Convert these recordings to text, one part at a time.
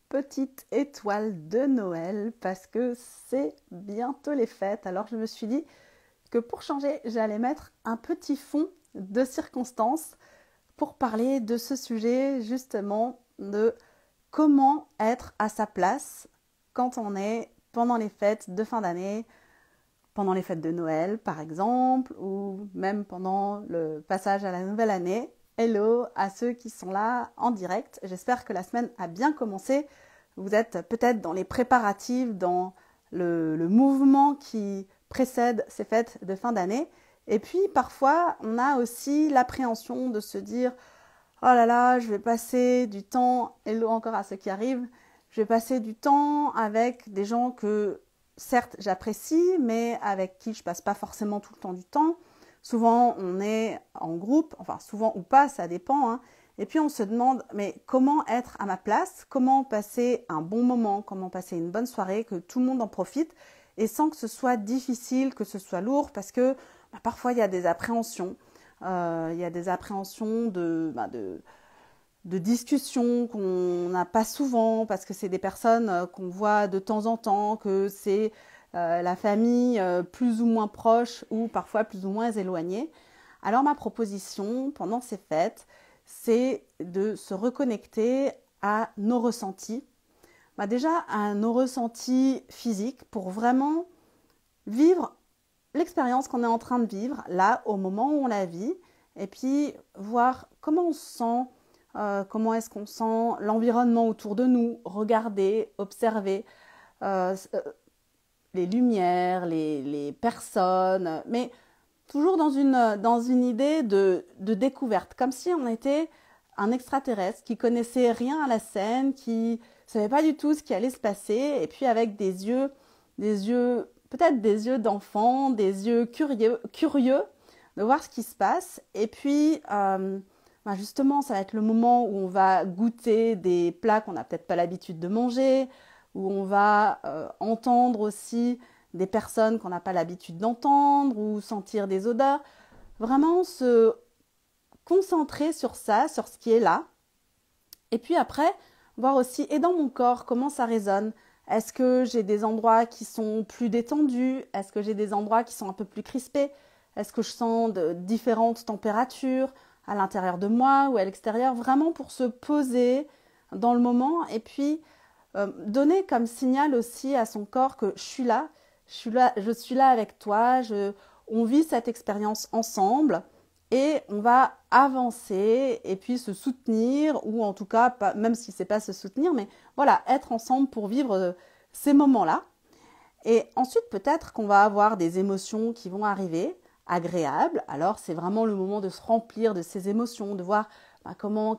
petite étoile de Noël parce que c'est bientôt les fêtes. Alors je me suis dit que pour changer, j'allais mettre un petit fond de circonstances pour parler de ce sujet justement de comment être à sa place quand on est pendant les fêtes de fin d'année, pendant les fêtes de Noël par exemple, ou même pendant le passage à la nouvelle année. Hello à ceux qui sont là en direct. J'espère que la semaine a bien commencé. Vous êtes peut-être dans les préparatifs, dans le mouvement qui précède ces fêtes de fin d'année. Et puis parfois, on a aussi l'appréhension de se dire « Oh là là, je vais passer du temps, hello encore à ceux qui arrivent, je vais passer du temps avec des gens que certes j'apprécie, mais avec qui je passe pas forcément tout le temps du temps. » Souvent, on est en groupe, enfin souvent ou pas, ça dépend, hein. Et puis on se demande, mais comment être à ma place? Comment passer un bon moment? Comment passer une bonne soirée? Que tout le monde en profite et sans que ce soit difficile, que ce soit lourd, parce que parfois il y a des appréhensions. Il y a des appréhensions de discussions qu'on n'a pas souvent, parce que c'est des personnes qu'on voit de temps en temps, que c'est la famille plus ou moins proche ou parfois plus ou moins éloignée. Alors ma proposition pendant ces fêtes, c'est de se reconnecter à nos ressentis. Déjà à nos ressentis physiques pour vraiment vivre l'expérience qu'on est en train de vivre là au moment où on la vit et puis voir comment on se sent, comment est-ce qu'on sent l'environnement autour de nous, regarder, observer les lumières, les personnes, mais toujours dans une idée de découverte, comme si on était un extraterrestre qui connaissait rien à la scène, qui savait pas du tout ce qui allait se passer, et puis avec des yeux, peut-être des yeux d'enfant, des yeux curieux de voir ce qui se passe. Et puis, justement, ça va être le moment où on va goûter des plats qu'on n'a peut-être pas l'habitude de manger, où on va entendre aussi des personnes qu'on n'a pas l'habitude d'entendre ou sentir des odeurs. Vraiment se concentrer sur ça, sur ce qui est là. Et puis après, voir aussi, et dans mon corps, comment ça résonne. Est-ce que j'ai des endroits qui sont plus détendus? Est-ce que j'ai des endroits qui sont un peu plus crispés? Est-ce que je sens de différentes températures à l'intérieur de moi ou à l'extérieur? Vraiment pour se poser dans le moment et puis donner comme signal aussi à son corps que je suis là avec toi, on vit cette expérience ensemble et on va avancer et puis se soutenir ou en tout cas, pas, même si c'est pas se soutenir, mais voilà, être ensemble pour vivre ces moments-là. Et ensuite, peut-être qu'on va avoir des émotions qui vont arriver, agréables. Alors, c'est vraiment le moment de se remplir de ces émotions, de voir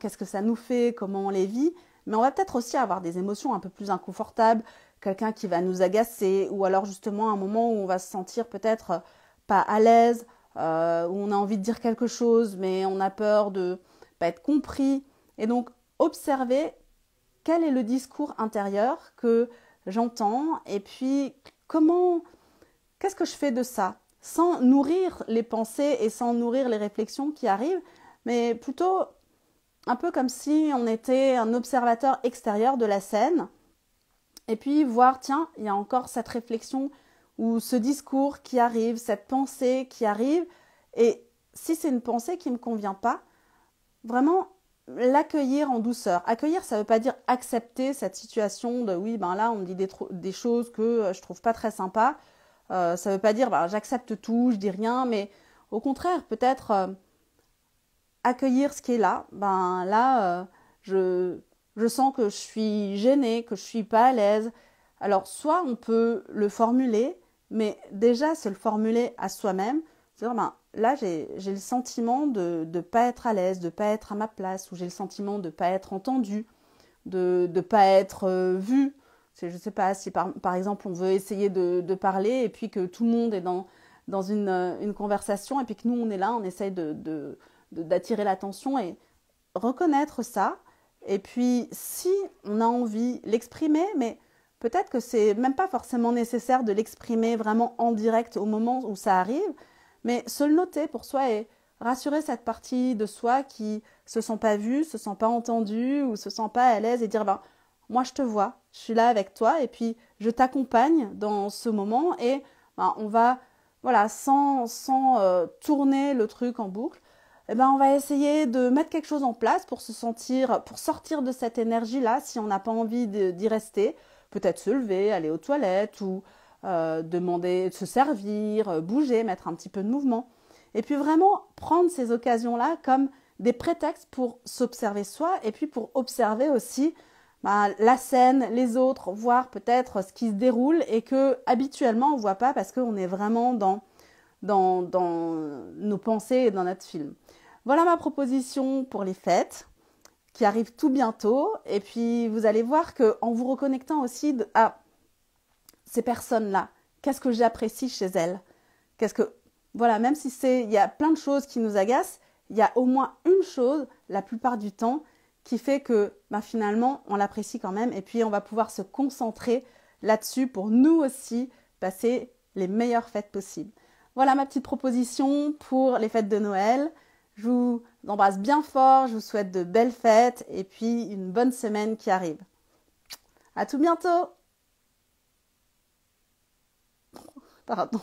qu'est-ce que ça nous fait, comment on les vit. Mais on va peut-être aussi avoir des émotions un peu plus inconfortables, quelqu'un qui va nous agacer, ou alors justement un moment où on va se sentir peut-être pas à l'aise, où on a envie de dire quelque chose, mais on a peur de pas être compris. Et donc, observer quel est le discours intérieur que j'entends, et puis qu'est-ce que je fais de ça, sans nourrir les pensées et sans nourrir les réflexions qui arrivent, mais plutôt un peu comme si on était un observateur extérieur de la scène, et puis voir, tiens, il y a encore cette réflexion ou ce discours qui arrive, cette pensée qui arrive, et si c'est une pensée qui ne me convient pas, vraiment l'accueillir en douceur. Accueillir, ça ne veut pas dire accepter cette situation de oui, là on me dit des choses que je trouve pas très sympas. Ça ne veut pas dire j'accepte tout, je dis rien, mais au contraire, peut-être accueillir ce qui est là. Je sens que je suis gênée, que je suis pas à l'aise. Alors, soit on peut le formuler, mais déjà se le formuler à soi-même, c'est-à-dire, là, j'ai le sentiment de ne pas être à l'aise, de ne pas être à ma place, ou j'ai le sentiment de ne pas être entendu, de ne pas être vu. Je ne sais pas si, par exemple, on veut essayer de parler et puis que tout le monde est dans une conversation et puis que nous, on est là, on essaye d'attirer l'attention et reconnaître ça. Et puis, si on a envie, l'exprimer, mais peut-être que c'est même pas forcément nécessaire de l'exprimer vraiment en direct au moment où ça arrive, mais se le noter pour soi et rassurer cette partie de soi qui se sent pas vue, se sent pas entendue ou se sent pas à l'aise et dire moi je te vois, je suis là avec toi et puis je t'accompagne dans ce moment et on va, voilà, sans tourner le truc en boucle, on va essayer de mettre quelque chose en place pour pour sortir de cette énergie-là si on n'a pas envie d'y rester. Peut-être se lever, aller aux toilettes ou demander de se servir, bouger, mettre un petit peu de mouvement. Et puis vraiment prendre ces occasions-là comme des prétextes pour s'observer soi et puis pour observer aussi la scène, les autres, voir peut-être ce qui se déroule et que habituellement on ne voit pas parce qu'on est vraiment dans nos pensées et dans notre film. Voilà ma proposition pour les fêtes qui arrivent tout bientôt. Et puis vous allez voir qu'en vous reconnectant aussi à ces personnes-là, qu'est-ce que j'apprécie chez elles? Voilà, même si il y a plein de choses qui nous agacent, il y a au moins une chose, la plupart du temps, qui fait que finalement, on l'apprécie quand même. Et puis, on va pouvoir se concentrer là-dessus pour nous aussi passer les meilleures fêtes possibles. Voilà ma petite proposition pour les fêtes de Noël. Je vous embrasse bien fort, je vous souhaite de belles fêtes et puis une bonne semaine qui arrive. À tout bientôt! Pardon.